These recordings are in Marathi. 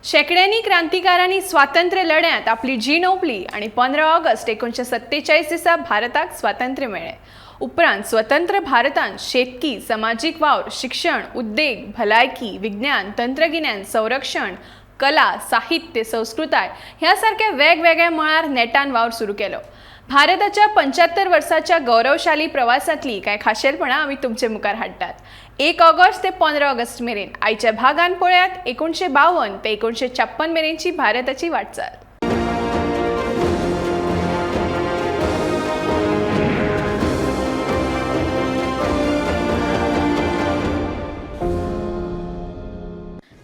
शेकड्यांनी क्रांतिकारांनी स्वातंत्र्य लढ्यात आपली जीण ओपली आणि 15 ऑगस्ट 1947 दिसा भारताक स्वातंत्र्य मेळ्ळें। उपरांत स्वतंत्र भारतान शेतकी, सामाजिक वावर, शिक्षण, उद्देग, भलायकी, विज्ञान, तंत्रगिन्यान, संरक्षण, कला, साहित्य, संस्कृताय ह्या सारख्या वेगवेगळ्या मळार नेटान वावर सुरू केलो। भारताच्या 75 वर्षाच्या गौरवशाली प्रवासातली काय खाशेलपणां आमी तुमचे मुखार हाडटात। 1 ऑगस्ट ते 15 ऑगस्ट मेरेन आयच्या भागान पळयात 1952 ते 1956 मेरेनची भारताची वाटचाल।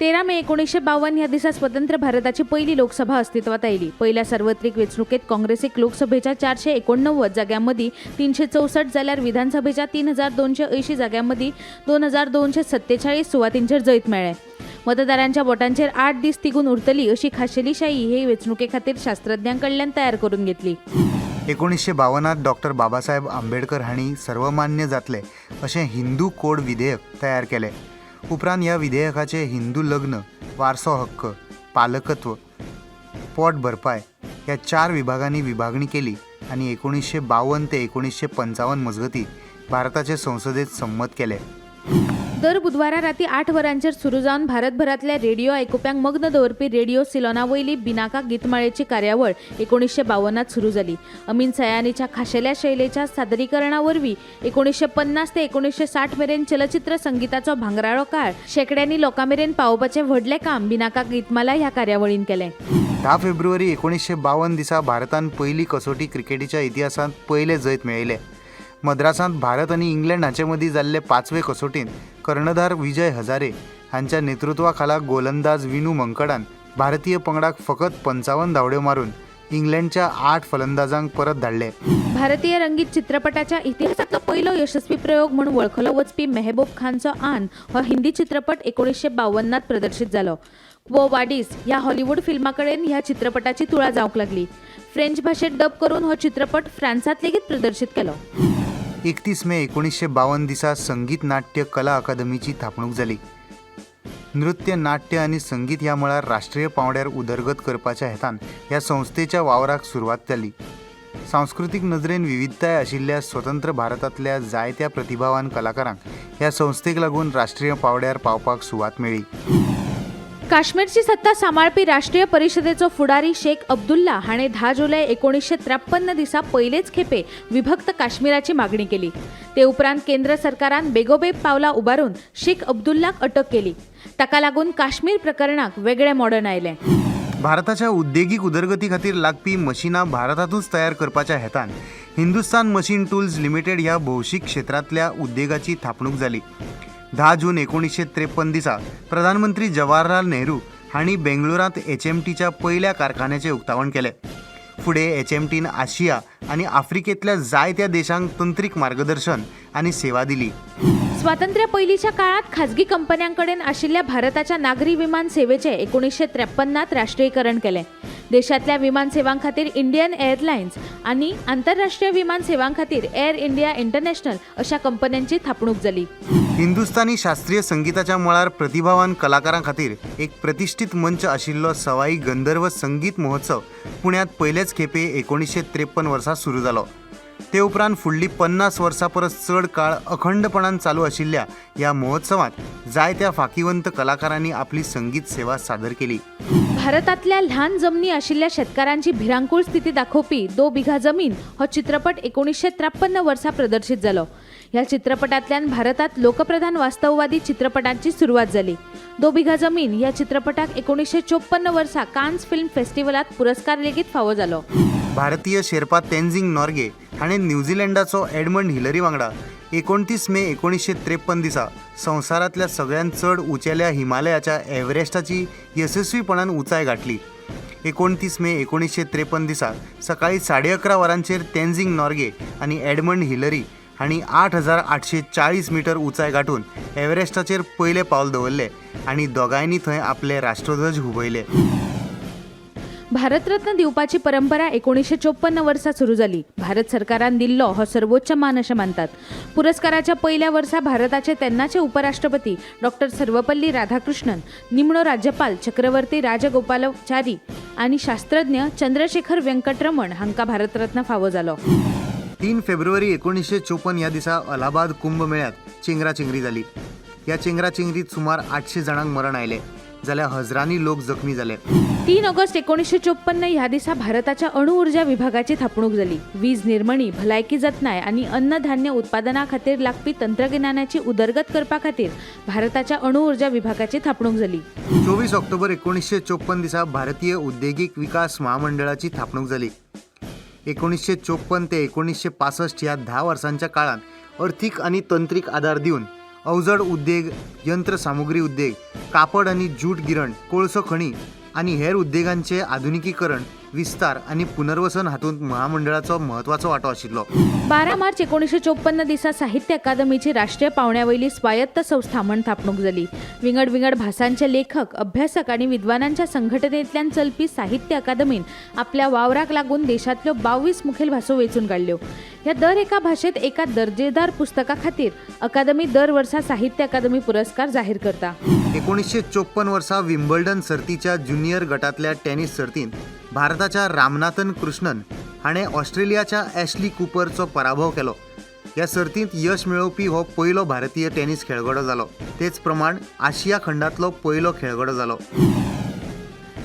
तेरा मे 1952 ह्या दिसा स्वतंत्र भारताची पहिली लोकसभा अस्तित्वात आयली। पहिल्या सार्वत्रिक वेंचणुकेत काँग्रेसीक लोकसभेच्या 489 जाग्यांमदी 364 जाल्यार विधानसभेच्या 3280 जाग्यांमदी 2247 सुवातींचेर जैत मेळ्ळें। मतदारांच्या वोटांचेर 8 दीस तिगून उरतली अशी खाशेली शाही हे वेंचणुके खातीर शास्त्रज्ञांकडल्यान तयार करून घेतली। 1952 डॉक्टर बाबासाहेब आंबेडकर हांणी सर्वमान्य जातले अशें हिंदू कोड विधेयक तयार केलें। उपरांत ह्या विधेयकाचे हिंदू लग्न, वारसो हक्क, पालकत्व, पोट भरपाय ह्या 4 विभागांनी विभागणी केली आणि 1952 ते 1955 मजगती भारताचे संसदेत संमत केले। दर बुधवारा राती 8 वरांचेर सुरू जावन भारतभरातल्या रेडिओ आयकुप्यांक मग्न दवरपी रेडिओ सिलोना वयली बिनाका गीतमाळेची कार्यावळ 1952 सुरू जाली। अमीन सयानीच्या खाशेल्या शैलेच्या सादरीकरणा वरवीं 1950 ते 1960 मेरेन चलचित्र संगीताचो भांगराळो काळ शेकड्यांनी लोकां मेरेन पावोवपाचें व्हडलें काम बिनाका गीतमाला ह्या कार्यावळीन केलें। 10 फेब्रुवारी 1952 दिसा भारतान पहिली कसोटी क्रिकेटीच्या इतिहासांत पयले जैत मेळयले। मद्रासांत भारत आणि इंग्लंड हांचे मदीं जाल्ले 5वे कसोटीन कर्णधार विजय हजारे हांच्या नेतृत्वाखाला गोलंदाज विनू मंकडान भारतीय पंगडाक फकत 55 धांवड्यो मारून इंग्लंडच्या 8 फलंदाजांक परत धाडले। भारतीय रंगीत चित्रपटाच्या इतिहासातलो पहिलो यशस्वी प्रयोग म्हणून वळखलो वचपी मेहबूब खानचो आन हो हिंदी चित्रपट 1952 प्रदर्शित जालो। क्वो वाडीस ह्या हॉलिवूड फिल्माकडेन ह्या चित्रपटाची तुळा जावंक लागली। फ्रेंच भाषेत डब करून हो चित्रपट फ्रांसात लेगीत प्रदर्शित केलो। 31 मे 1952 दिसा संगीत नाट्य कला अकादमीची थापणूक जाली। नृत्य, नाट्य आणि संगीत ह्या मळार राष्ट्रीय पांवड्यार उदरगत करपाच्या हेतान ह्या संस्थेच्या वावराक सुरवात जाली। सांस्कृतिक नदरेन विविधताय आशिल्ल्या स्वतंत्र भारतांतल्या जायत्या प्रतिभावान कलाकारांक ह्या संस्थेक लागून राष्ट्रीय पांवड्यार पावपाक सुवात मेळ्ळी। काश्मीरची सत्ता सांबाळपी राष्ट्रीय परिषदेचो फुडारी शेख अब्दुल्ला हाणें 10 जुलै 1953 दिसा पयलेच खेपे विभक्त काश्मीराची मागणी केली। ते उपरांत केंद्र सरकारान बेगोबेग पावलां उबारून शेख अब्दुल्लाक अटक केली। ताका लागून काश्मीर प्रकरणाक वेगळें मोडण आयलें। भारताच्या उद्देगीक उदरगती खातीर लागपी मशिनां भारतातूंच तयार करपाच्या हेतान हिंदुस्तान मशीन टूल्स लिमिटेड ह्या भौशीक क्षेत्रांतल्या उद्देगाची थापणूक जाली। 10 जून 1953 दिसा प्रधानमंत्री जवाहरलाल नेहरू हांणी बेंगळुरांत HMTच्या पहिल्या कारखान्याचें उक्तावण केलें। फुडें HMTन आशिया आनी आफ्रिकेंतल्या जायत्या देशांक तंत्रीक मार्गदर्शन आनी सेवा दिली। स्वातंत्र्य पयलींच्या काळात खाजगी कंपन्यांकडेन आशिल्ल्या भारताच्या नागरी विमान सेवेचे 1953 राष्ट्रीयकरण केलें। देशातल्या विमान सेवां खातीर इंडियन एअरलायन्स आनी आंतरराष्ट्रीय विमान सेवां खातीर एअर इंडिया इंटरनॅशनल अशा कंपन्यांची थापणूक जाली। हिंदुस्तानी शास्त्रीय संगीताच्या मळार प्रतिभावान कलाकारां खातीर एक प्रतिष्ठीत मंच आशिल्लो सवाई गंधर्व संगीत महोत्सव पुण्यात पयलेच खेपे 1953 वर्सा सुरू जालो। ते उपरांत फुडली 50 वर्सां परस चड काळ अखंडपणान चालू आशिल्ल्या ह्या महोत्सवात जायत्या फांकीवंत कलाकारांनी आपली संगीत सेवा सादर केली। भारतातल्या ल्हान जमनी आशिल्ल्या शेतकारांची भिरांकूळ स्थिती दाखोवपी 2 बिघा जमीन हो चित्रपट 1953 वर्सा प्रदर्शित जालो। ह्या चित्रपटांतल्यान भारतात लोकप्रधान वास्तववादी चित्रपटांची सुरवात जाली। 2 बिघा जमीन ह्या चित्रपटाक 1954 वर्सा कान्स फिल्म फेस्टिवलात पुरस्कार लेगीत फावो जालो। भारतीय शेर्पा तेन्झिंग नॉर्गे हाणें न्यूझीलंडाचो एडमंड हिलरी वांगडा 29 मे 1953 दिसा संवसारांतल्या सगळ्यांत चड उंचेल्या हिमालयाच्या एव्हरेस्टाची यशस्वीपणान उंचाय गाठली। 29 मे 1953 दिसा सकाळी 11:30 वरांचेर तेन्झिंग नॉर्गे आनी एडमंड हिलरी हांणी 8840 मीटर उंचाय गाठून एव्हरेस्टाचेर पयले पावल दवरले आनी दोगांयनी थंय आपले राष्ट्रध्वज हुबयले। भारतरत्न दिवपाची परंपरा 1954 वर्सा सुरू जाली. भारत सरकारान दिल्लो हो सर्वोच्च मान अशें मानतात. पुरस्काराच्या पहिल्या वर्सा भारताचे तेन्नाचे उपराष्ट्रपती डॉक्टर सर्वपल्ली राधाकृष्णन, निमणो राज्यपाल चक्रवर्ती राजगोपालाचारी आनी शास्त्रज्ञ चंद्रशेखर व्यंकटरमण हांकां भारतरत्न फावो जालो. 3 फेब्रुवारी 1954 ह्या दिसा अलाहाबाद कुंभमेळ्यात चेंगराचेंगरी जाली. ह्या चेंगराचेंगरीत सुमार 800 जाणांक मरण आयले, जाल्यार हजारांनी लोक जखमी जाले. 3 ऑगस्ट 1954 ह्या दिसा भारताच्या अणु उर्जा विभागाची थापणूक जाली. वीज निर्मणी, भलायकी जतनाय आनी अन्नधान्य उत्पादना खातीर लागपी तंत्रगिन्यानाची उदरगत करपा खातीर भारताच्या अणु उर्जा विभागाची थापणूक जाली. 24 ऑक्टोबर 1954 दिसा भारतीय उद्देगीक विकास महामंडळाची थापणूक जाली. 1954 ते 1965 ह्या 10 वर्सांच्या काळात अर्थीक आनी तंत्रीक आदार दिवन अवजड उद्देग, यंत्रसामुग्री उद्देग, कापड आनी जूट गिरण, कोळसो खणी आनी हेर उद्देगांचे आधुनिकीकरण, विस्तार आनी पुनर्वसन हातूंत महामंडळाचो महत्वाचो वांटो आशिल्लो. 12 मार्च 1954 दिसा साहित्य अकादमीची राष्ट्रीय पावण्यावयली स्वायत्त संस्था म्हण थापणूक जाली. विंगड विंगड भासांचे लेखक, अभ्यासक आनी विद्वानांच्या संघटनेंतल्यान चलपी साहित्य अकादमीन आपल्या वावराक लागून देशांतल्यो 22 मुखेल भासो वेंचून काडल्यो. ह्या दर एका भाशेंत एका दर्जेदार पुस्तका खातीर अकादमी दर वर्सा साहित्य अकादमी पुरस्कार जाहीर करता. 1954 वर्सा विम्बल्डन सर्तीच्या ज्युनियर गटांतल्या टेनिस सर्तींत भारताच्या रामनाथन कृष्णन हाणें ऑस्ट्रेलियाच्या ॲशली कूपरचो पराभव केलो. ह्या सर्तींत यश मेळोवपी हो पयलो भारतीय टेनिस खेळगडो जालो. तेच प्रमाण आशिया खंडांतलो पयलो खेळगडो जालो.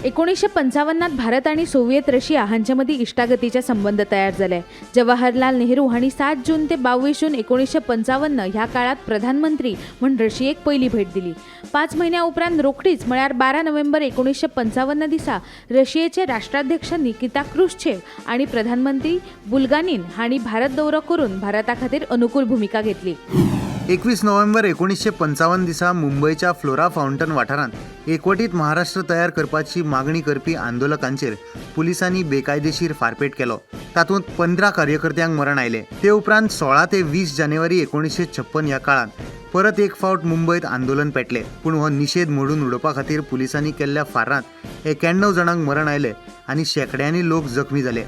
1955 भारत आणि सोव्हिएत रशिया हांचे मदीं इश्टागतीचे संबंध तयार जाले. जवाहरलाल नेहरू हांणी 7 जून ते 22 जून 1955 ह्या काळात प्रधानमंत्री म्हूण रशियेक पयली भेट दिली. 5 म्हयन्या उपरांत रोखडीच म्हळ्यार 12 नोव्हेंबर 1955 दिसा रशियेचे राष्ट्राध्यक्ष निकिता क्रुश्चेव आणि प्रधानमंत्री बुल्गानिन हांणी भारत दौरो करून भारता खातीर अनुकूल भूमिका घेतली. 21 नोव्हेंबर 1955 दिसा मुंबईच्या फ्लोरा फाउंटन वाठारांत एकवटीत महाराष्ट्र तयार करपाची मागणी करपी आंदोलकांचेर पुलिसांनी बेकायदेशीर फारपेट केलो. तातूंत 15 कार्यकर्त्यांक मरण आयले. ते उपरांत 16 ते 20 जानेवारी 1956 ह्या काळात परत एक फावट मुंबईत आंदोलन पेटले. पूण हो निषेध मोडून उडोवपा खातीर पुलिसांनी केल्ल्या फारांत 91 जाणांक मरण आयले आनी शेकड्यांनी लोक जखमी जाले.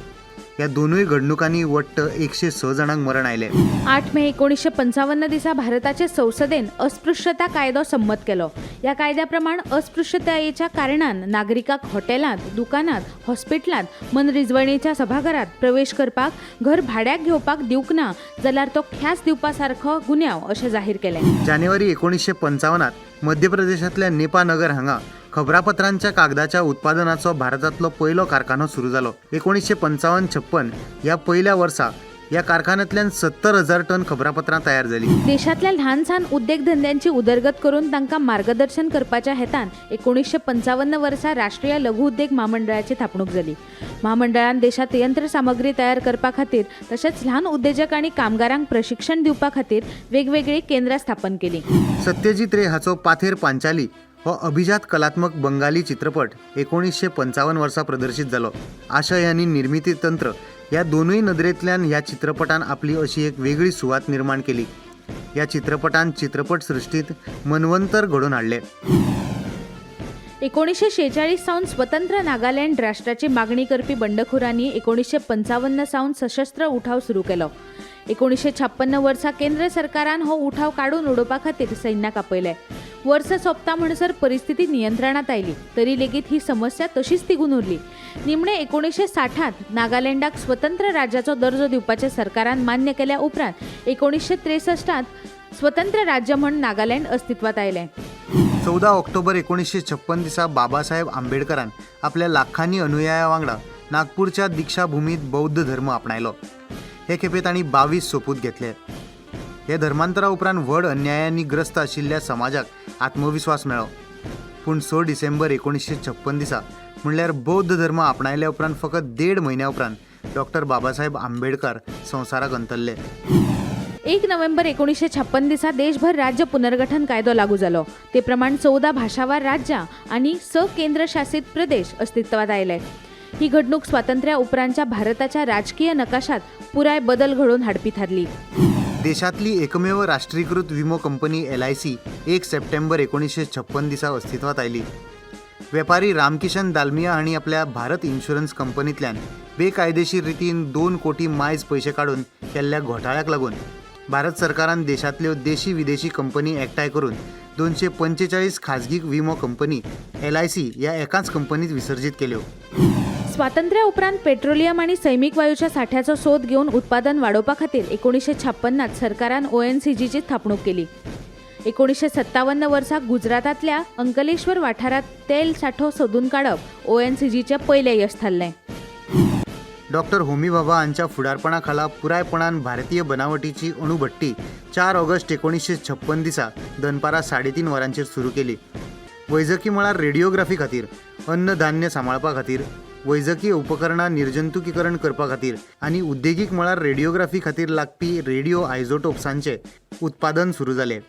ह्या दोनूय घडणुकांनी वट्ट 106 जाणांक मरण आयले. 8 मे 1955 दिसा भारताचे संसदेन अस्पृश्यता कायदो संमत केलो. ह्या कायद्या प्रमाण अस्पृश्यतायेच्या कारणान नागरिकाक हॉटेलांत, दुकानांत, हॉस्पिटलांत, मनरिजवणेच्या सभाघरांत प्रवेश करपाक, घर भाड्याक घेवपाक दिवंक ना जाल्यार तो ख्यास दिवपा सारको गुन्यांव अशें जाहीर केलें. जानेवारी 1955 मध्य प्रदेशांतल्या नेपानगर हांगा खबरापत्रांच्या कागदाच्या उत्पादनाचो भारतांतलो पयलो कारखानो सुरू जालो. 1955-56 ह्या पयल्या वर्सा ह्या कारखान्यांतल्यान 70,000 टन खबरापत्रां तयार जाली. देशांतल्या ल्हान सावन उद्देगधंद्यांची उदरगत करून तांकां मार्गदर्शन करपाच्या हेतान 1955 वर्सा राष्ट्रीय लघु उद्देग महामंडळाची थापणूक जाली. महामंडळान देशांत यंत्रसामग्री तयार करपा खातीर तशेंच ल्हान उद्देजक आनी कामगारांक प्रशिक्षण दिवपा खातीर वेगवेगळी केंद्रां स्थापन केली. सत्यजित रे हाचो पाथेर पांचाली हो अभिजात कलात्मक बंगाली चित्रपट 1955 वर्सा प्रदर्शित जालो. आशय आनी निर्मिती तंत्र ह्या दोनूय नदरेंतल्यान ह्या चित्रपटान आपली अशी एक वेगळी सुवात निर्माण केली. ह्या चित्रपटान चित्रपट सृश्टीत मनवंतर घडोवन हाडले. 1946 सावन स्वतंत्र नागालँड राष्ट्राची मागणी करपी बंडखोरांनी 1955 सावन सशस्त्र उठाव सुरू केलो. 1956 वर्सा केंद्र सरकारान हो उठाव काडून उडोवपा खातीर सैन्याक आपयले. वर्स सोंपता म्हणसर परिस्थिती नियंत्रणात आयली. तरी लेगीत ही समस्या तशीच तिगून उरली. निमणे 1960 नागालँडाक स्वतंत्र राज्याचो दर्जो दिवपाचे सरकारान मान्य केल्या उपरांत 1963 स्वतंत्र राज्य म्हूण नागालँड अस्तित्वात आयलें. 14 ऑक्टोबर 1956 दिसा बाबासाहेब आंबेडकरान आपल्या लाखांनी अनुयाया वांगडा नागपूरच्या दीक्षाभूमीत बौद्ध धर्म आपणायलो. हे खेपे तांणी 22 सोपूत घेतले. हे धर्मांतरा उपरांत व्हड अन्यायांनी ग्रस्त आशिल्ल्या समाजाक आत्मविश्वास मेळ्ळो. पूण 6 डिसेंबर 1956 दिसा म्हणल्यार बौद्ध धर्म आपणायल्या उपरांत फकत 1.5 म्हयन्या उपरांत डॉक्टर बाबासाहेब आंबेडकर संवसाराक अंतरले. 1 नोव्हेंबर 1956 दिसा देशभर राज्य पुनर्गठन कायदो लागू जालो. ते प्रमाण 14 भाशावार राज्यां आनी 6 केंद्रशासित प्रदेश अस्तित्वात आयले. ही घडणूक स्वातंत्र्या उपरांतच्या भारताच्या राजकीय नकाशात पुराय बदल घडोवन हाडपी थारली. देशातली एकमेव राष्ट्रीयकृत विमो कंपनी LIC 1 सप्टेंबर 1956 दिसा अस्तित्वात आयली. वेपारी रामकिशन दालमिया हांणी आपल्या भारत इन्शुरन्स कंपनींतल्यान बेकायदेशीर रितीन 2 कोटी मायज पयशे काडून केल्ल्या घोटाळ्याक लागून भारत सरकारान देशांतल्यो देशी विदेशी कंपनी एकठांय करून 245 खाजगी विमो कंपनी LIC ह्या एकाच कंपनीत विसर्जीत केल्यो. स्वातंत्र्या उपरांत पेट्रोलियम आणि सैमीक वायूच्या साठ्याचो सोद घेऊन उत्पादन वाडोवपा खातीर 1956 सरकारान ONCGची स्थापणूक केली. 1957 वर्सा गुजरातांतल्या अंकलेश्वर वाठारात तेल साठो सोदून काडप ONCGचें पयलें यश थारलें. डॉक्टर होमी भाभा हांच्या फुडारपणा खाला पुरायपणान भारतीय बनावटीची अणुभट्टी 4 ऑगस्ट 1956 दिसा दनपारां 3:30 वरांचेर सुरू केली. वैजकी मळार रेडिओग्राफी खातीर, अन्नधान्य सांबाळपा खातीर, वैजकीय उपकरणां निर्जंतुकीकरण करपा खातीर आनी उद्देगीक मळार रेडिओग्राफी खातीर लागपी रेडिओ आयझोटोप्सांचें उत्पादन सुरू जालें.